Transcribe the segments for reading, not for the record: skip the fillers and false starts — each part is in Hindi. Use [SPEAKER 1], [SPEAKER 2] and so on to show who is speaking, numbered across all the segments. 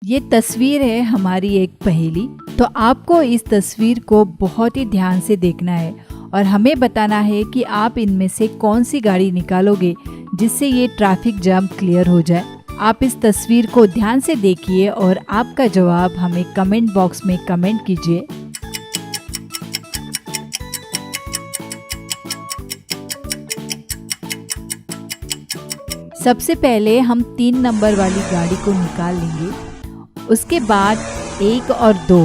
[SPEAKER 1] ये तस्वीर है हमारी एक पहेली। तो आपको इस तस्वीर को बहुत ही ध्यान से देखना है और हमें बताना है कि आप इनमें से कौन सी गाड़ी निकालोगे जिससे ये ट्रैफिक जाम क्लियर हो जाए। आप इस तस्वीर को ध्यान से देखिए और आपका जवाब हमें कमेंट बॉक्स में कमेंट कीजिए। सबसे पहले हम 3 नंबर वाली गाड़ी को निकाल लेंगे, उसके बाद 1 और 2,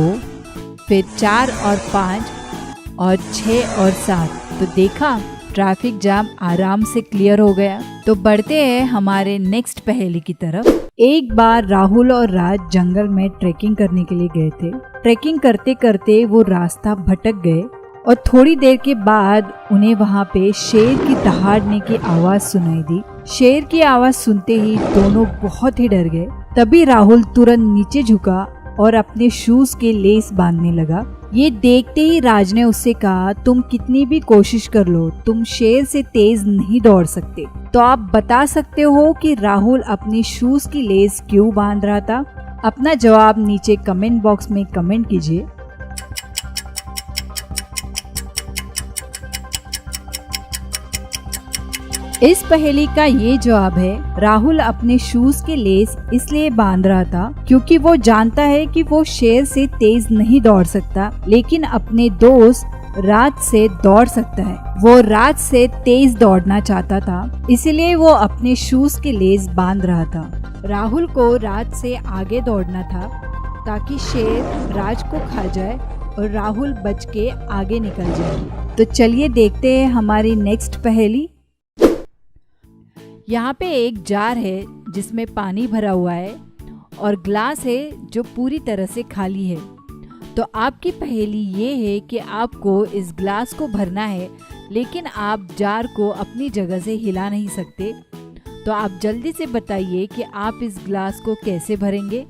[SPEAKER 1] फिर 4 और 5 और 6 और 7। तो देखा, ट्रैफिक जाम आराम से क्लियर हो गया। तो बढ़ते हैं हमारे नेक्स्ट पहेली की तरफ। एक बार राहुल और राज जंगल में ट्रैकिंग करने के लिए गए थे। ट्रैकिंग करते करते वो रास्ता भटक गए और थोड़ी देर के बाद उन्हें वहाँ पे शेर की दहाड़ने की आवाज सुनाई दी। शेर की आवाज सुनते ही दोनों बहुत ही डर गए। तभी राहुल तुरंत नीचे झुका और अपने शूज के लेस बांधने लगा। ये देखते ही राज ने उससे कहा, तुम कितनी भी कोशिश कर लो, तुम शेर से तेज नहीं दौड़ सकते। तो आप बता सकते हो कि राहुल अपने शूज की लेस क्यों बांध रहा था? अपना जवाब नीचे कमेंट बॉक्स में कमेंट कीजिए। इस पहेली का ये जवाब है, राहुल अपने शूज के लेस इसलिए बांध रहा था क्योंकि वो जानता है कि वो शेर से तेज नहीं दौड़ सकता, लेकिन अपने दोस्त राज से दौड़ सकता है। वो राज से तेज दौड़ना चाहता था, इसलिए वो अपने शूज के लेस बांध रहा था। राहुल को राज से आगे दौड़ना था ताकि शेर राज को खा जाए और राहुल बच के आगे निकल जाए। तो चलिए देखते हैं हमारी नेक्स्ट पहेली। यहाँ पे एक जार है जिसमें पानी भरा हुआ है और ग्लास है जो पूरी तरह से खाली है। तो आपकी पहेली ये है कि आपको इस ग्लास को भरना है, लेकिन आप जार को अपनी जगह से हिला नहीं सकते। तो आप जल्दी से बताइए कि आप इस ग्लास को कैसे भरेंगे।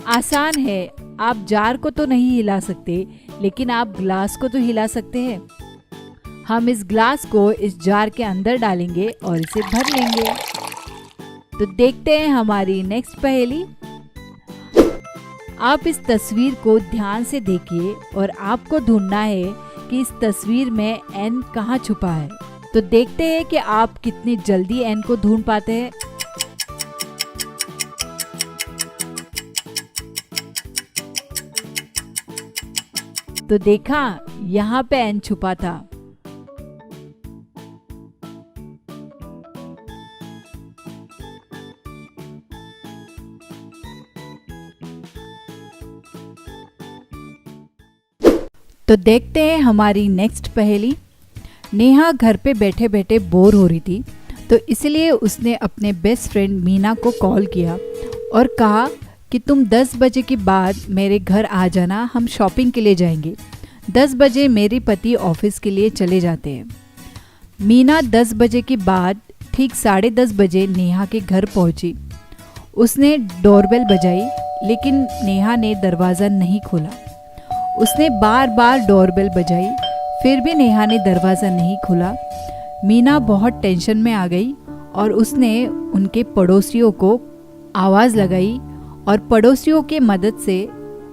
[SPEAKER 1] आसान है, आप जार को तो नहीं हिला सकते, लेकिन आप ग्लास को तो हिला सकते हैं। हम इस ग्लास को इस जार के अंदर डालेंगे और इसे भर लेंगे। तो देखते हैं हमारी नेक्स्ट पहेली। आप इस तस्वीर को ध्यान से देखिए और आपको ढूंढना है कि इस तस्वीर में एन कहाँ छुपा है। तो देखते हैं कि आप कितनी जल्दी एन को ढूंढ पाते हैं। तो देखा, यहाँ पे एन छुपा था। तो देखते हैं हमारी नेक्स्ट पहेली। नेहा घर पे बैठे बैठे बोर हो रही थी, तो इसलिए उसने अपने बेस्ट फ्रेंड मीना को कॉल किया और कहा कि तुम 10 बजे के बाद मेरे घर आ जाना, हम शॉपिंग के लिए जाएंगे। 10 बजे मेरे पति ऑफिस के लिए चले जाते हैं। मीना 10 बजे के बाद ठीक 10:30 बजे नेहा के घर पहुंची। उसने डोरबेल बजाई, लेकिन नेहा ने दरवाज़ा नहीं खोला। उसने बार बार डोरबेल बजाई, फिर भी नेहा ने दरवाज़ा नहीं खोला। मीना बहुत टेंशन में आ गई और उसने उनके पड़ोसियों को आवाज़ लगाई और पड़ोसियों के मदद से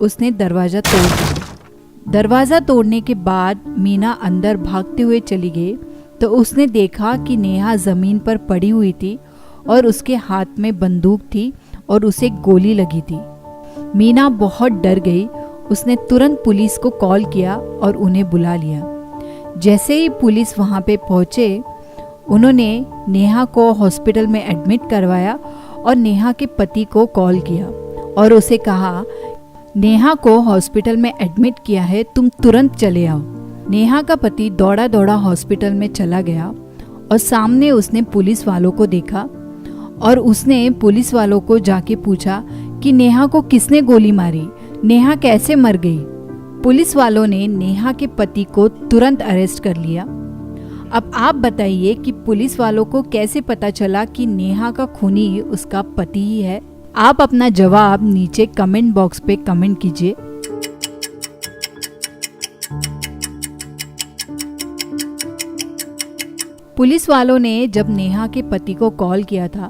[SPEAKER 1] उसने दरवाज़ा तोड़ दिया। दरवाज़ा तोड़ने के बाद मीना अंदर भागते हुए चली गई, तो उसने देखा कि नेहा ज़मीन पर पड़ी हुई थी और उसके हाथ में बंदूक थी और उसे गोली लगी थी। मीना बहुत डर गई। उसने तुरंत पुलिस को कॉल किया और उन्हें बुला लिया। जैसे ही पुलिस वहाँ पे पहुँचे, उन्होंने नेहा को हॉस्पिटल में एडमिट करवाया और नेहा के पति को कॉल किया और उसे कहा, नेहा को हॉस्पिटल में एडमिट किया है, तुम तुरंत चले आओ। नेहा का पति दौड़ा दौड़ा हॉस्पिटल में चला गया और सामने उसने पुलिस वालों को देखा और उसने पुलिस वालों को जाके पूछा कि नेहा को किसने गोली मारी, नेहा कैसे मर गई। पुलिस वालों ने नेहा के पति को तुरंत अरेस्ट कर लिया। अब आप बताइए कि पुलिस वालों को कैसे पता चला कि नेहा का खूनी उसका पति ही है। आप अपना जवाब नीचे कमेंट बॉक्स पे कमेंट कीजिए। पुलिस वालों ने जब नेहा के पति को कॉल किया था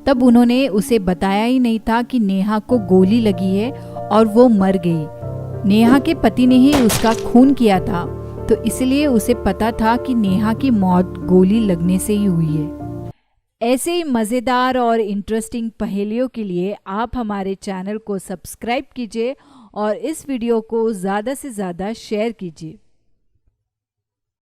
[SPEAKER 1] तब उन्होंने उसे बताया ही नहीं था कि नेहा को गोली लगी है और वो मर गई। नेहा के पति ने ही उसका खून किया था, तो इसलिए उसे पता था कि नेहा की मौत गोली लगने से ही हुई है। ऐसे ही मज़ेदार और इंटरेस्टिंग पहेलियों के लिए आप हमारे चैनल को सब्सक्राइब कीजिए और इस वीडियो को ज़्यादा से ज़्यादा शेयर कीजिए।